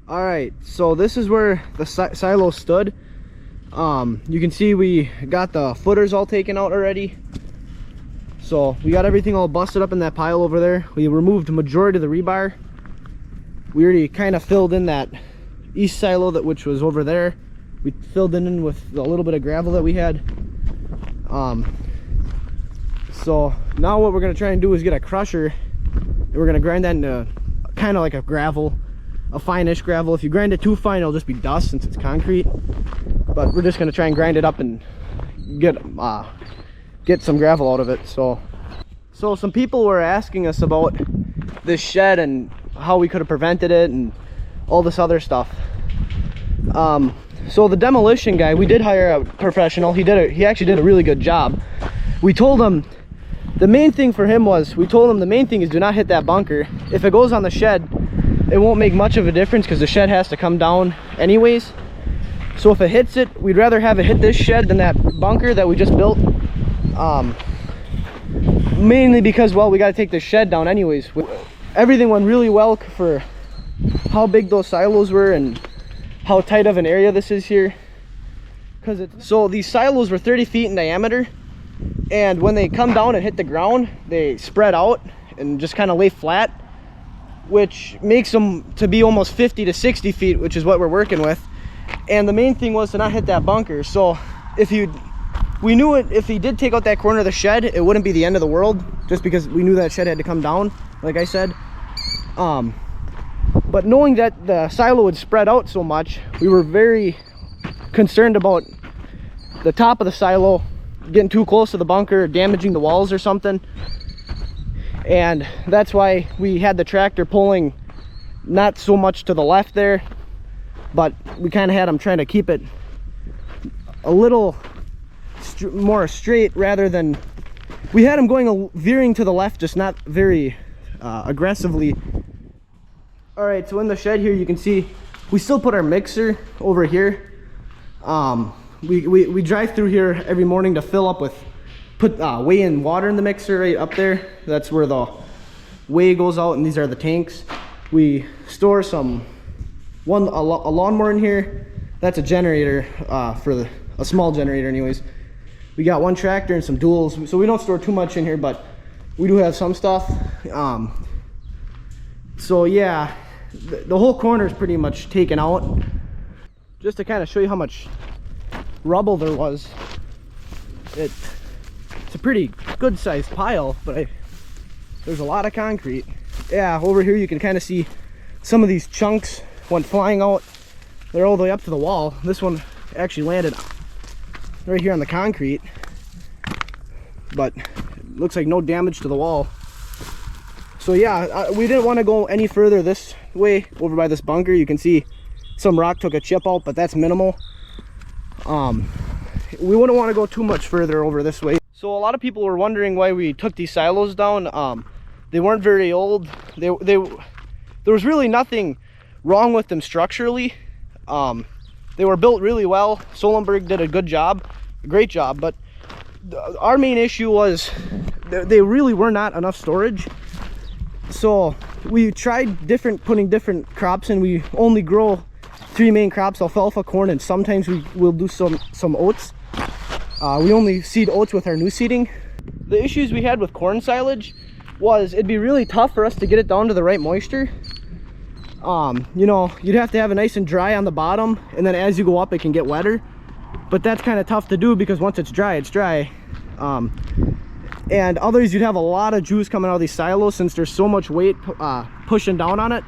All right, so this is where the silo stood. You can see we got the footers all taken out already. So we got everything all busted up in that pile over there. We removed the majority of the rebar. We already kind of filled in that east silo which was over there. We filled it in with a little bit of gravel that we had. So now what we're gonna try and do is get a crusher, and we're gonna grind that into kind of like a gravel, a fine-ish gravel. If you grind it too fine, it'll just be dust since it's concrete. But we're just gonna try and grind it up and get some gravel out of it. So some people were asking us about this shed and how we could have prevented it and all this other stuff. So the demolition guy, we did hire a professional. He actually did a really good job. We told him the main thing for him was, we told him the main thing is do not hit that bunker. If it goes on the shed, it won't make much of a difference because the shed has to come down anyways. So if it hits it, we'd rather have it hit this shed than that bunker that we just built. Mainly because, well, we got to take the shed down anyways. Everything went really well for how big those silos were and how tight of an area this is here. So these silos were 30 feet in diameter, and when they come down and hit the ground, they spread out and just kind of lay flat, which makes them to be almost 50 to 60 feet, which is what we're working with. And the main thing was to not hit that bunker. So we knew if he did take out that corner of the shed, it wouldn't be the end of the world, just because we knew that shed had to come down, like I said. But knowing that the silo would spread out so much, we were very concerned about the top of the silo getting too close to the bunker, damaging the walls or something. And that's why we had the tractor pulling not so much to the left there, but we kind of had him trying to keep it a little more straight, rather than, we had him going veering to the left, just not very aggressively. All right, so in the shed here, you can see we still put our mixer over here. We drive through here every morning to fill up with, put whey and water in the mixer right up there. That's where the whey goes out, and these are the tanks. We store a lawnmower in here. That's a generator, a small generator anyways. We got one tractor and some duals, so we don't store too much in here, but we do have some stuff. So yeah, the whole corner is pretty much taken out. Just to kind of show you how much rubble there was. It's a pretty good sized pile, but there's a lot of concrete. Yeah, over here you can kind of see some of these chunks went flying out. They're all the way up to the wall. This one actually landed right here on the concrete, but it looks like no damage to the wall. So yeah, we didn't want to go any further this way over by this bunker. You can see some rock took a chip out, but that's minimal. We wouldn't want to go too much further over this way. So a lot of people were wondering why we took these silos down. They weren't very old. There was really nothing wrong with them structurally. They were built really well. Solenberg did a great job, but our main issue was they really were not enough storage. So we tried putting different crops in. We only grow 3 main crops: alfalfa, corn, and sometimes we will do some oats. We only seed oats with our new seeding. The issues we had with corn silage was it'd be really tough for us to get it down to the right moisture. You know, you'd have to have it nice and dry on the bottom, and then as you go up it can get wetter, but that's kind of tough to do because once it's dry, it's dry. And others, you'd have a lot of juice coming out of these silos since there's so much weight pushing down on it,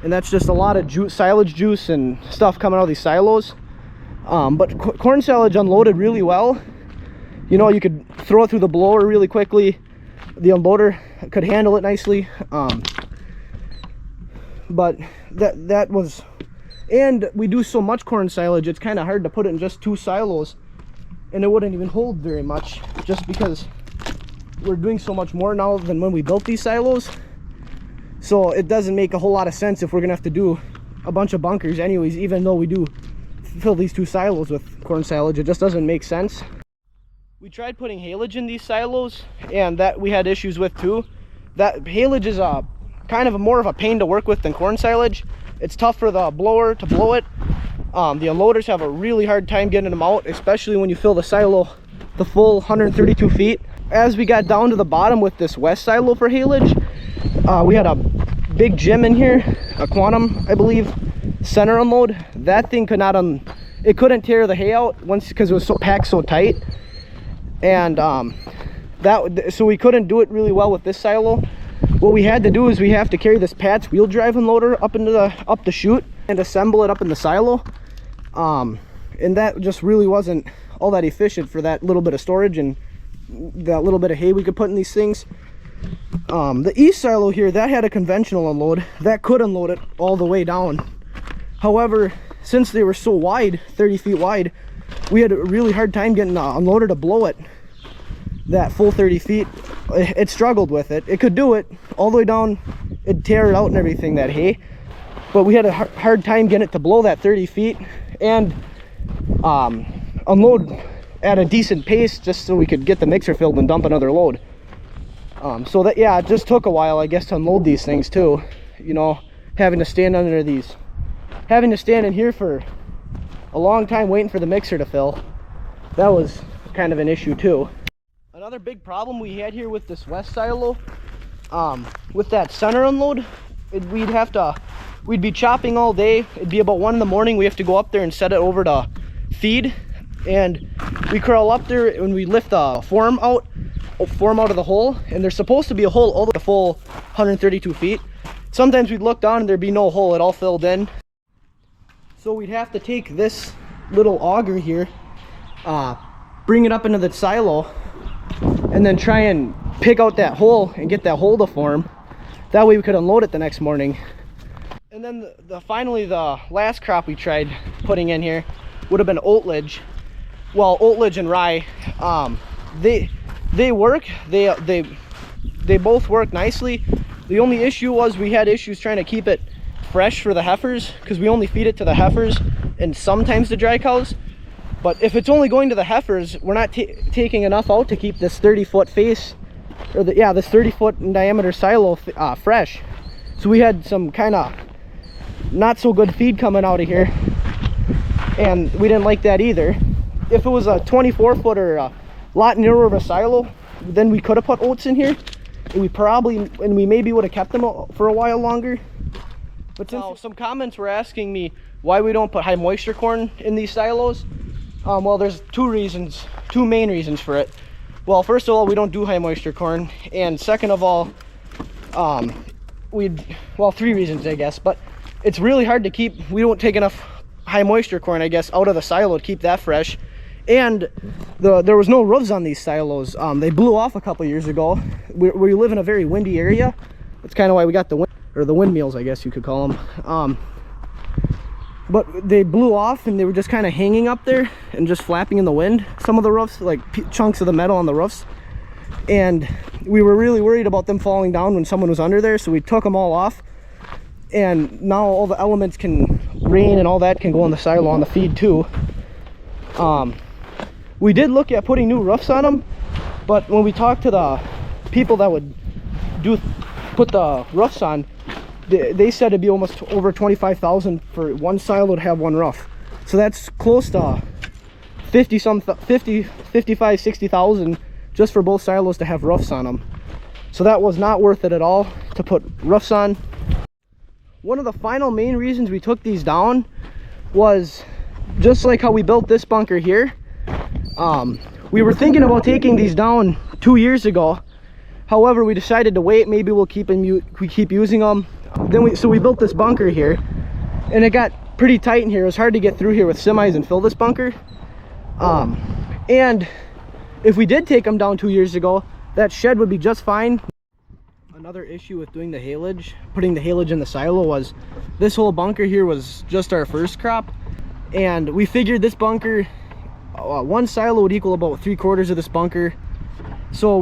and that's just a lot of silage juice and stuff coming out of these silos. But corn silage unloaded really well. You know, you could throw it through the blower really quickly. The unloader could handle it nicely. But that was, and we do so much corn silage, it's kind of hard to put it in just 2 silos, and it wouldn't even hold very much, just because we're doing so much more now than when we built these silos. So it doesn't make a whole lot of sense if we're gonna have to do a bunch of bunkers anyways, even though we do fill these 2 silos with corn silage. It just doesn't make sense. We tried putting haylage in these silos, and that we had issues with too. That haylage is kind of more of a pain to work with than corn silage. It's tough for the blower to blow it. The unloaders have a really hard time getting them out, especially when you fill the silo the full 132 feet. As we got down to the bottom with this west silo for haylage, we had a big Jim in here, a Quantum, I believe, center unload. That thing could not it couldn't tear the hay out once because it was so packed so tight, and so we couldn't do it really well with this silo. What we had to do is we have to carry this Pat's wheel drive unloader up the chute and assemble it up in the silo, and that just really wasn't all that efficient for that little bit of storage and that little bit of hay we could put in these things. The east silo here, that had a conventional unload that could unload it all the way down. However, since they were so wide, 30 feet wide, we had a really hard time getting the unloader to blow it that full 30 feet. It struggled with it. It could do it all the way down, it'd tear it out and everything, that hay, but we had a hard time getting it to blow that 30 feet and unload at a decent pace, just so we could get the mixer filled and dump another load. So that, yeah, it just took a while, I guess, to unload these things too. You know, having to stand in here for a long time waiting for the mixer to fill. That was kind of an issue too. Another big problem we had here with this west silo, with that center unload, we'd be chopping all day. It'd be about 1 in the morning. We have to go up there and set it over to feed, and we crawl up there and we lift the form out of the hole, and there's supposed to be a hole all the full 132 feet. Sometimes we'd look down and there'd be no hole, it all filled in. So we'd have to take this little auger here, bring it up into the silo, and then try and pick out that hole and get that hole to form. That way we could unload it the next morning. And then finally the last crop we tried putting in here would have been oatlage. Well, oatlage and rye, they work. They both work nicely. The only issue was we had issues trying to keep it fresh for the heifers, because we only feed it to the heifers and sometimes the dry cows. But if it's only going to the heifers, we're not taking enough out to keep this 30-foot face, or this 30-foot in diameter silo fresh. So we had some kind of not so good feed coming out of here, and we didn't like that either. If it was a 24-foot or a lot narrower of a silo, then we could have put oats in here, and we maybe would have kept them for a while longer. But now some comments were asking me why we don't put high moisture corn in these silos. Well, there's two main reasons for it. Well, first of all, we don't do high moisture corn, and second of all, three reasons, I guess. But it's really hard to keep. We don't take enough high moisture corn, I guess, out of the silo to keep that fresh. And there was no roofs on these silos. They blew off a couple years ago. We live in a very windy area. That's kind of why we got the windmills, I guess you could call them. But they blew off and they were just kind of hanging up there and just flapping in the wind. Some of the roofs, like chunks of the metal on the roofs. And we were really worried about them falling down when someone was under there, so we took them all off. And now all the elements rain and all that can go on the silo on the feed too. We did look at putting new roofs on them, but when we talked to the people that would put the roofs on, they said it'd be almost over $25,000 for one silo to have one roof. So that's close to 60,000 just for both silos to have roofs on them. So that was not worth it at all to put roofs on. One of the final main reasons we took these down was just like how we built this bunker here. We were thinking about taking these down 2 years ago. However, we decided to wait. Maybe we'll keep using them. So we built this bunker here, and it got pretty tight in here. It was hard to get through here with semis and fill this bunker. And if we did take them down 2 years ago, that shed would be just fine. Another issue with doing the haylage, putting the haylage in the silo, was this whole bunker here was just our first crop, and we figured this bunker, one silo would equal about 3/4 of this bunker. So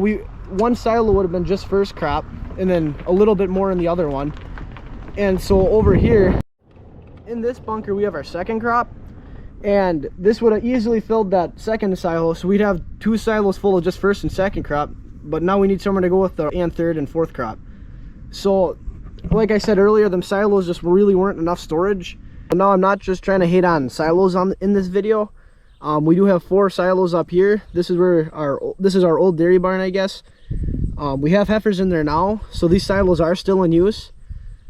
one silo would have been just first crop, and then a little bit more in the other one. And so over here in this bunker we have our second crop, and this would have easily filled that second silo, so we'd have 2 silos full of just first and second crop. But now we need somewhere to go with the third and fourth crop. So like I said earlier, them silos just really weren't enough storage. Now I'm not just trying to hate on silos in this video. We do have 4 silos up here. This is our old dairy barn, I guess. We have heifers in there now, so these silos are still in use.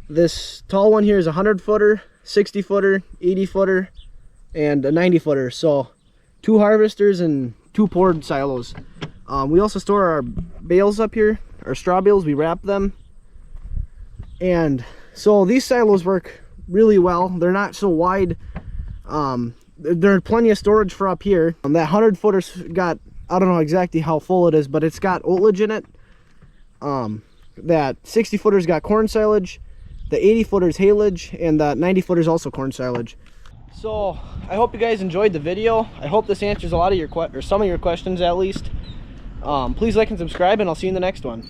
This tall one here is a 100-footer, 60-footer, 80-footer, and a 90-footer. So 2 harvesters and 2 poured silos. We also store our bales up here, our straw bales. We wrap them, and so these silos work really well. They're not so wide. There's plenty of storage for up here. That 100-footer's got, I don't know exactly how full it is, but it's got oatledge in it. That 60-footer's got corn silage, the 80-footer's haylage, and the 90-footer's also corn silage. So I hope you guys enjoyed the video. I hope this answers a lot of your some of your questions at least. Please like and subscribe, and I'll see you in the next one.